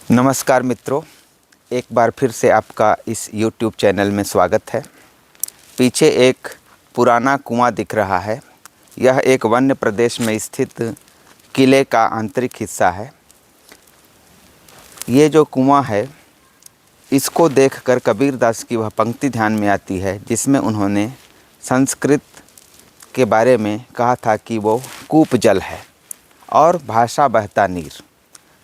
नमस्कार मित्रों, एक बार फिर से आपका इस YouTube चैनल में स्वागत है। पीछे एक पुराना कुआं दिख रहा है। यह एक वन्य प्रदेश में स्थित किले का आंतरिक हिस्सा है। ये जो कुआं है, इसको देखकर कबीरदास की वह पंक्ति ध्यान में आती है जिसमें उन्होंने संस्कृत के बारे में कहा था कि वो कूप जल है और भाषा बहता नीर।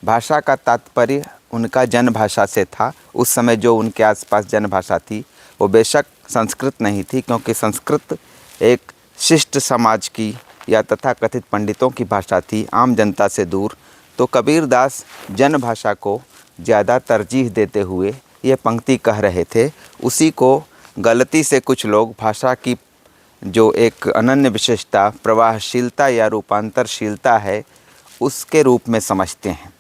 भाषा का तात्पर्य उनका जन भाषा से था। उस समय जो उनके आसपास जन भाषा थी वो बेशक संस्कृत नहीं थी, क्योंकि संस्कृत एक शिष्ट समाज की या तथाकथित पंडितों की भाषा थी, आम जनता से दूर। तो कबीरदास जन भाषा को ज़्यादा तरजीह देते हुए ये पंक्ति कह रहे थे। उसी को गलती से कुछ लोग भाषा की जो एक अनन्य विशेषता, प्रवाहशीलता या रूपांतरशीलता है, उसके रूप में समझते हैं।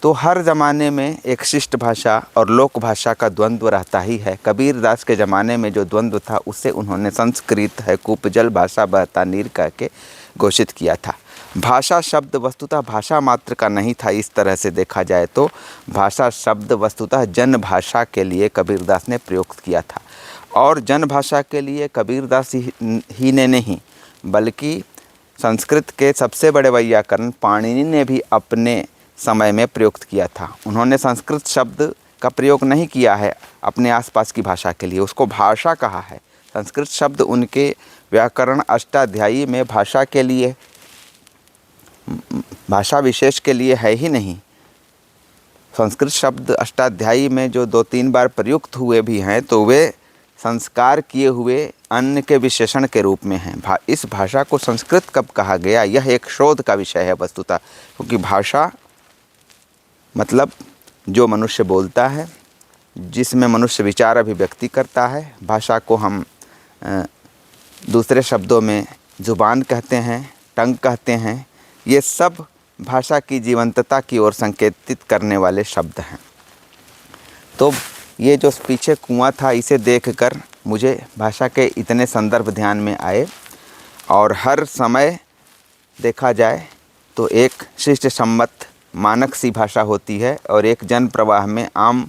तो हर ज़माने में एक शिष्ट भाषा और लोक भाषा का द्वंद्व रहता ही है। कबीरदास के ज़माने में जो द्वंद्व था उसे उन्होंने संस्कृत है कूपजल भाषा बहता नीर कह के घोषित किया था। भाषा शब्द वस्तुतः भाषा मात्र का नहीं था। इस तरह से देखा जाए तो भाषा शब्द वस्तुतः जन भाषा के लिए कबीरदास ने प्रयुक्त किया था। और जन भाषा के लिए कबीरदास ही ने नहीं, बल्कि संस्कृत के सबसे बड़े वैयाकरण पाणिनि ने भी अपने समय में प्रयुक्त किया था। उन्होंने संस्कृत शब्द का प्रयोग नहीं किया है अपने आसपास की भाषा के लिए, उसको भाषा कहा है। संस्कृत शब्द उनके व्याकरण अष्टाध्यायी में भाषा के लिए, भाषा विशेष के लिए है ही नहीं। संस्कृत शब्द अष्टाध्यायी में जो 2-3 बार प्रयुक्त हुए भी हैं तो वे संस्कार किए हुए अन्न के विशेषण के रूप में हैं। इस भाषा को संस्कृत कब कहा गया, यह एक शोध का विषय है वस्तुतः, क्योंकि भाषा मतलब जो मनुष्य बोलता है, जिसमें मनुष्य विचार अभिव्यक्ति करता है। भाषा को हम दूसरे शब्दों में ज़ुबान कहते हैं, टंग कहते हैं। ये सब भाषा की जीवंतता की ओर संकेतित करने वाले शब्द हैं। तो ये जो पीछे कुआं था, इसे देखकर मुझे भाषा के इतने संदर्भ ध्यान में आए। और हर समय देखा जाए तो एक शिष्ट सम्मत मानक सी भाषा होती है और एक जन प्रवाह में आम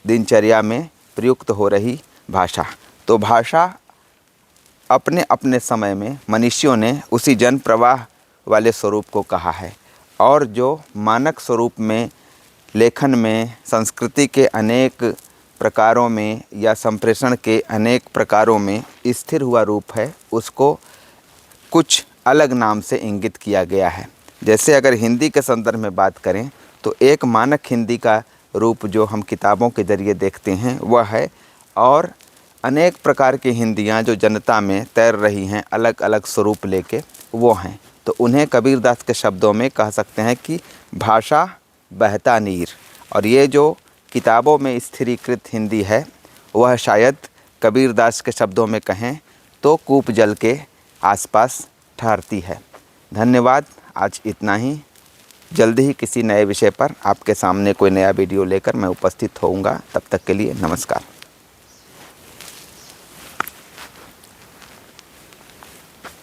दिनचर्या में प्रयुक्त हो रही भाषा। तो भाषा अपने अपने समय में मनुष्यों ने उसी जन प्रवाह वाले स्वरूप को कहा है। और जो मानक स्वरूप में लेखन में संस्कृति के अनेक प्रकारों में या संप्रेषण के अनेक प्रकारों में स्थिर हुआ रूप है, उसको कुछ अलग नाम से इंगित किया गया है। जैसे अगर हिंदी के संदर्भ में बात करें तो एक मानक हिंदी का रूप जो हम किताबों के ज़रिए देखते हैं वह है, और अनेक प्रकार की हिंदियाँ जो जनता में तैर रही हैं अलग अलग स्वरूप लेके, वो हैं। तो उन्हें कबीरदास के शब्दों में कह सकते हैं कि भाषा बहता नीर। और ये जो किताबों में स्थिरीकृत हिंदी है वह शायद कबीरदास के शब्दों में कहें तो कूप जल के आसपास ठहरती है। धन्यवाद। आज इतना ही। जल्दी ही किसी नए विषय पर आपके सामने कोई नया वीडियो लेकर मैं उपस्थित होऊंगा। तब तक के लिए नमस्कार।